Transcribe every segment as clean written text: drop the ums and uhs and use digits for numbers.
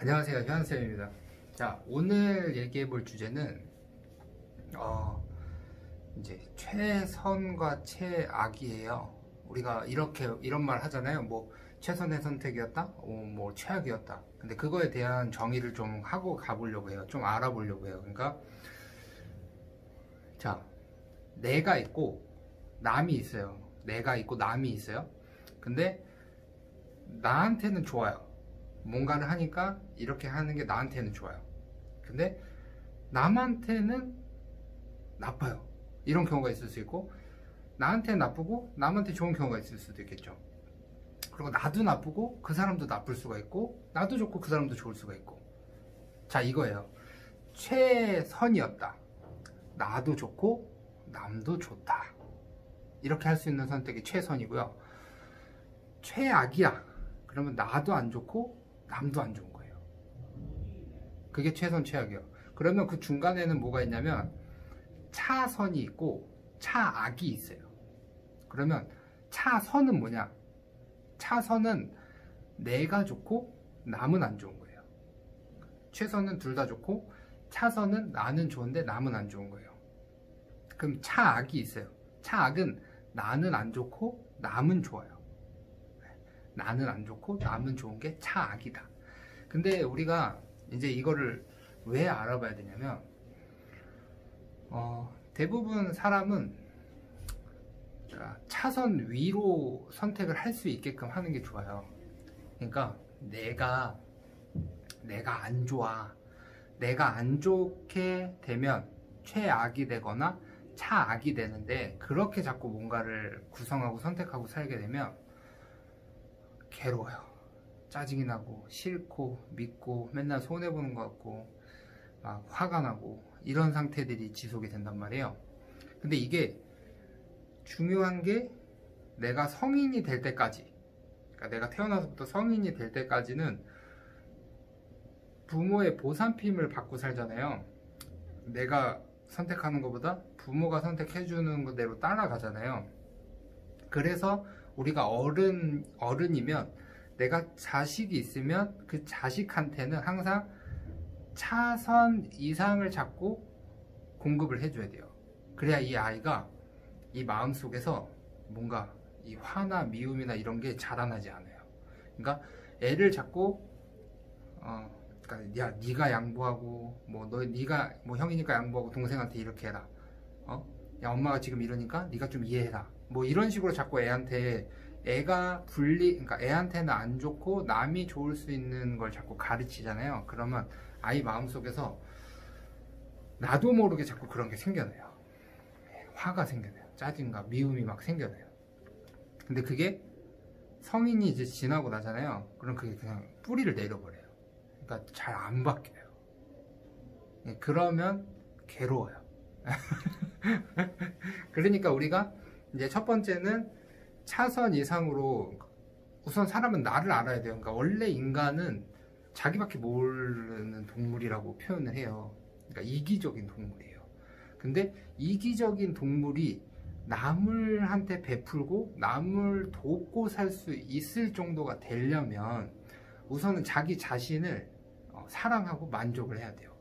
안녕하세요, 현쌤입니다. 자, 오늘 얘기해 볼 주제는 이제 최선과 최악이에요. 우리가 이런 말 하잖아요. 뭐 최선의 선택이었다, 뭐 최악이었다. 근데 그거에 대한 정의를 좀 하고 가보려고 해요. 좀 알아보려고 해요. 그러니까 자, 내가 있고 남이 있어요. 내가 있고 남이 있어요. 근데 나한테는 좋아요. 뭔가를 하니까 이렇게 하는 게 나한테는 좋아요. 근데 남한테는 나빠요. 이런 경우가 있을 수 있고, 나한테는 나쁘고 남한테 좋은 경우가 있을 수도 있겠죠. 그리고 나도 나쁘고 그 사람도 나쁠 수가 있고, 나도 좋고 그 사람도 좋을 수가 있고. 자, 이거예요. 최선이었다, 나도 좋고 남도 좋다, 이렇게 할 수 있는 선택이 최선이고요. 최악이야, 그러면 나도 안 좋고 남도 안 좋은 거예요. 그게 최선 최악이에요. 그러면 그 중간에는 뭐가 있냐면 차선이 있고 차악이 있어요. 그러면 차선은 뭐냐? 차선은 내가 좋고 남은 안 좋은 거예요. 최선은 둘 다 좋고, 차선은 나는 좋은데 남은 안 좋은 거예요. 그럼 차악이 있어요. 차악은 나는 안 좋고 남은 좋아요. 나는 안 좋고 남은 좋은 게 차악이다. 근데 우리가 이제 이거를 왜 알아봐야 되냐면, 대부분 사람은 차선 위로 선택을 할 수 있게끔 하는 게 좋아요. 그러니까 내가 안 좋아, 내가 안 좋게 되면 최악이 되거나 차악이 되는데, 그렇게 자꾸 뭔가를 구성하고 선택하고 살게 되면 괴로워요. 짜증이 나고 싫고 믿고 맨날 손해보는 것 같고 막 화가 나고, 이런 상태들이 지속이 된단 말이에요. 근데 이게 중요한 게, 내가 성인이 될 때까지, 그러니까 내가 태어나서부터 성인이 될 때까지는 부모의 보살핌을 받고 살잖아요. 내가 선택하는 것보다 부모가 선택해주는 대로 따라가잖아요. 그래서 우리가 어른이면, 내가 자식이 있으면 그 자식한테는 항상 차선 이상을 잡고 공급을 해줘야 돼요. 그래야 이 아이가 이 마음속에서 뭔가 이 화나 미움이나 이런 게 자라나지 않아요. 그러니까 애를 자꾸 그러니까 야, 네가 양보하고, 뭐 네가 뭐 형이니까 양보하고 동생한테 이렇게 해라. 야, 엄마가 지금 이러니까 네가 좀 이해해라. 뭐 이런 식으로 자꾸 애한테, 그러니까 애한테는 안 좋고 남이 좋을 수 있는 걸 자꾸 가르치잖아요. 그러면 아이 마음속에서 나도 모르게 자꾸 그런 게 생겨나요. 화가 생겨나요. 짜증과 미움이 막 생겨나요. 근데 그게 성인이 이제 지나고 나잖아요. 그럼 그게 그냥 뿌리를 내려버려요. 그러니까 잘 안 바뀌어요. 그러면 괴로워요. 그러니까 우리가 이제 첫 번째는 차선 이상으로, 우선 사람은 나를 알아야 돼요. 그러니까 원래 인간은 자기밖에 모르는 동물이라고 표현을 해요. 그러니까 이기적인 동물이에요. 근데 이기적인 동물이 남을한테 베풀고 남을 돕고 살 수 있을 정도가 되려면 우선은 자기 자신을 사랑하고 만족을 해야 돼요.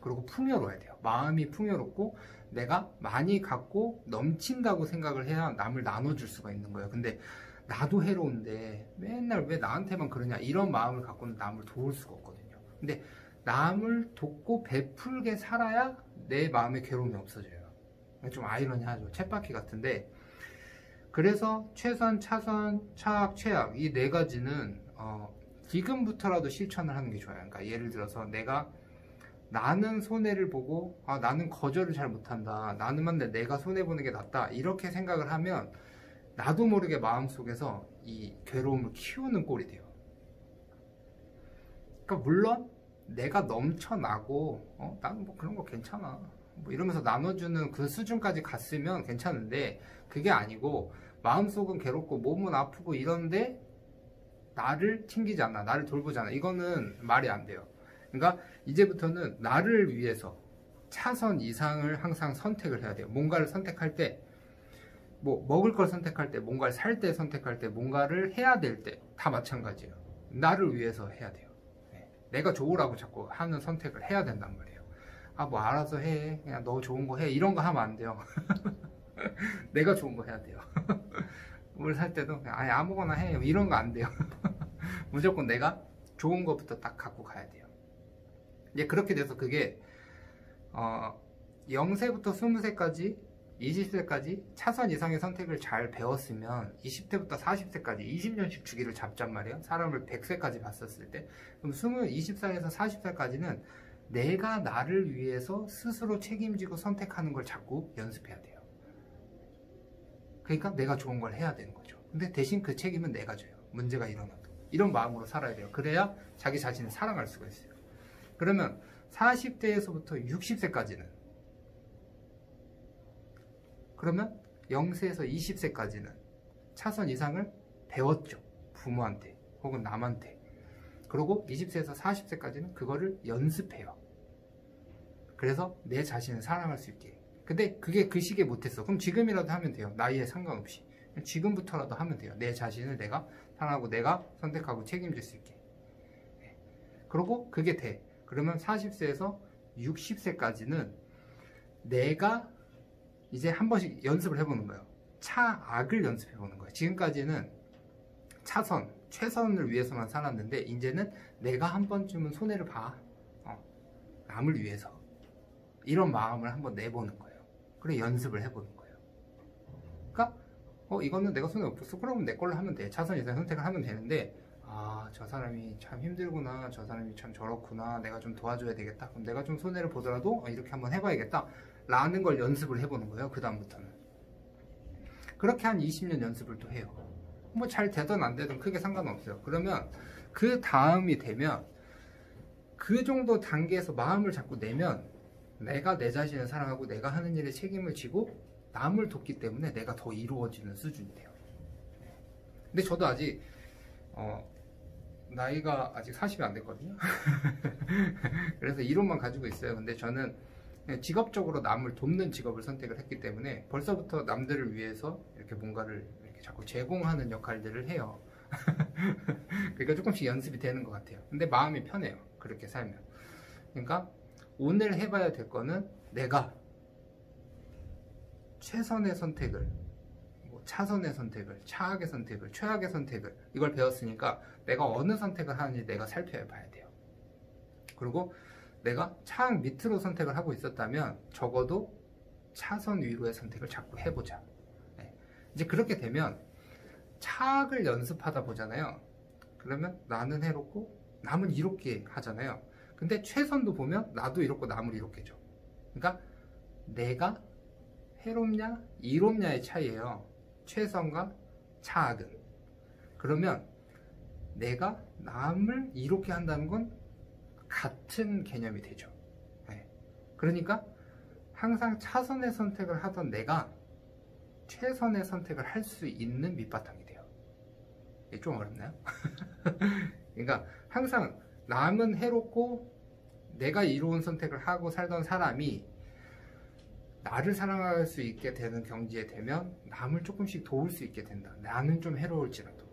그리고 풍요로워야 돼요. 마음이 풍요롭고 내가 많이 갖고 넘친다고 생각을 해야 남을 나눠줄 수가 있는 거예요. 근데 나도 해로운데 맨날 왜 나한테만 그러냐, 이런 마음을 갖고는 남을 도울 수가 없거든요. 근데 남을 돕고 베풀게 살아야 내 마음의 괴로움이 없어져요. 좀 아이러니하죠. 쳇바퀴 같은데, 그래서 최선, 차선, 차악, 최악, 이 네 가지는 지금부터라도 실천을 하는 게 좋아요. 그러니까 예를 들어서 나는 손해를 보고, 나는 거절을 잘 못한다, 나는 만날 내가 손해보는 게 낫다, 이렇게 생각을 하면 나도 모르게 마음속에서 이 괴로움을 키우는 꼴이 돼요. 그러니까 물론 내가 넘쳐나고 나는 뭐 그런 거 괜찮아, 뭐 이러면서 나눠주는 그 수준까지 갔으면 괜찮은데, 그게 아니고 마음속은 괴롭고 몸은 아프고 이런데 나를 챙기지 않아, 나를 돌보지 않아, 이거는 말이 안 돼요. 그러니까 이제부터는 나를 위해서 차선 이상을 항상 선택을 해야 돼요. 뭔가를 선택할 때, 뭐 먹을 걸 선택할 때, 뭔가를 살 때 선택할 때, 뭔가를 해야 될 때 다 마찬가지예요. 나를 위해서 해야 돼요. 내가 좋으라고 자꾸 하는 선택을 해야 된단 말이에요. 아, 뭐 알아서 해. 그냥 너 좋은 거 해. 이런 거 하면 안 돼요. 내가 좋은 거 해야 돼요. 뭘 살 때도 그냥 아예 아무거나 해. 이런 거 안 돼요. 무조건 내가 좋은 것부터 딱 갖고 가야 돼요. 이제 그렇게 돼서 그게 0세부터 20세까지 20세까지 차선 이상의 선택을 잘 배웠으면 20대부터 40세까지 20년씩 주기를 잡잔 말이에요. 사람을 100세까지 봤었을 때. 그럼 20살에서 40살까지는 내가 나를 위해서 스스로 책임지고 선택하는 걸 자꾸 연습해야 돼요. 그러니까 내가 좋은 걸 해야 되는 거죠. 근데 대신 그 책임은 내가 져요. 문제가 일어나도. 이런 마음으로 살아야 돼요. 그래야 자기 자신을 사랑할 수가 있어요. 그러면 40대에서부터 60세까지는 그러면 0세에서 20세까지는 차선 이상을 배웠죠. 부모한테 혹은 남한테. 그리고 20세에서 40세까지는 그거를 연습해요. 그래서 내 자신을 사랑할 수 있게. 근데 그게 그 시기에 못했어. 그럼 지금이라도 하면 돼요. 나이에 상관없이. 지금부터라도 하면 돼요. 내 자신을 내가 사랑하고 내가 선택하고 책임질 수 있게. 그리고 그게 돼. 그러면 40세에서 60세까지는 내가 이제 한 번씩 연습을 해보는 거예요. 차악을 연습해보는 거예요. 지금까지는 차선, 최선을 위해서만 살았는데 이제는 내가 한 번쯤은 손해를 봐. 남을 위해서. 이런 마음을 한번 내보는 거예요. 그래 연습을 해보는 거예요. 그러니까 이거는 내가 손해 없었어. 그러면 내 걸로 하면 돼. 차선 이상 선택을 하면 되는데 아, 저 사람이 참 힘들구나. 저 사람이 참 저렇구나. 내가 좀 도와줘야 되겠다. 그럼 내가 좀 손해를 보더라도 이렇게 한번 해봐야겠다. 라는 걸 연습을 해보는 거예요. 그 다음부터는. 그렇게 한 20년 연습을 또 해요. 뭐 잘 되든 안 되든 크게 상관없어요. 그러면 그 다음이 되면 그 정도 단계에서 마음을 자꾸 내면 내가 내 자신을 사랑하고 내가 하는 일에 책임을 지고 남을 돕기 때문에 내가 더 이루어지는 수준이 돼요. 근데 저도 아직 나이가 아직 40이 안 됐거든요. 그래서 이론만 가지고 있어요. 근데 저는 직업적으로 남을 돕는 직업을 선택을 했기 때문에 벌써부터 남들을 위해서 이렇게 뭔가를 이렇게 자꾸 제공하는 역할들을 해요. 그러니까 조금씩 연습이 되는 것 같아요. 근데 마음이 편해요. 그렇게 살면. 그러니까 오늘 해봐야 될 거는 내가 최선의 선택을, 차선의 선택을, 차악의 선택을, 최악의 선택을 이걸 배웠으니까 내가 어느 선택을 하는지 내가 살펴봐야 돼요. 그리고 내가 차악 밑으로 선택을 하고 있었다면 적어도 차선 위로의 선택을 자꾸 해보자. 이제 그렇게 되면 차악을 연습하다 보잖아요. 그러면 나는 해롭고 남은 이롭게 하잖아요. 근데 최선도 보면 나도 이롭고 남을 이롭게 줘. 그러니까 내가 해롭냐 이롭냐의 차이예요. 최선과 차악은. 그러면 내가 남을 이롭게 한다는 건 같은 개념이 되죠. 그러니까 항상 차선의 선택을 하던 내가 최선의 선택을 할 수 있는 밑바탕이 돼요. 이게 좀 어렵나요? 그러니까 항상 남은 해롭고 내가 이로운 선택을 하고 살던 사람이 나를 사랑할 수 있게 되는 경지에 되면 남을 조금씩 도울 수 있게 된다. 나는 좀 해로울지라도.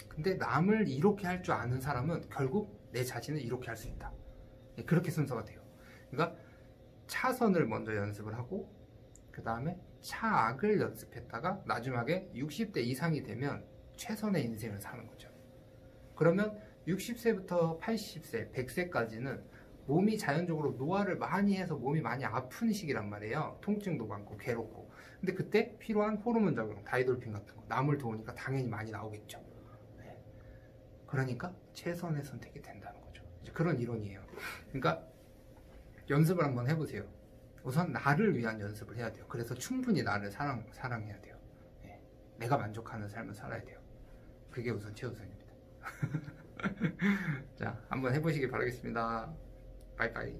근데 남을 이롭게 할 줄 아는 사람은 결국 내 자신을 이롭게 할 수 있다. 그렇게 순서가 돼요. 그러니까 차선을 먼저 연습을 하고 그 다음에 차악을 연습했다가 마지막에 60대 이상이 되면 최선의 인생을 사는 거죠. 그러면 60세부터 80세, 100세까지는 몸이 자연적으로 노화를 많이 해서 몸이 많이 아픈 시기란 말이에요. 통증도 많고 괴롭고. 근데 그때 필요한 호르몬 작용, 다이돌핀 같은 거 남을 도우니까 당연히 많이 나오겠죠. 그러니까 최선의 선택이 된다는 거죠. 그런 이론이에요. 그러니까 연습을 한번 해보세요. 우선 나를 위한 연습을 해야 돼요. 그래서 충분히 나를 사랑해야 돼요. 내가 만족하는 삶을 살아야 돼요. 그게 우선 최우선입니다. 자, 한번 해보시길 바라겠습니다. 바이바이.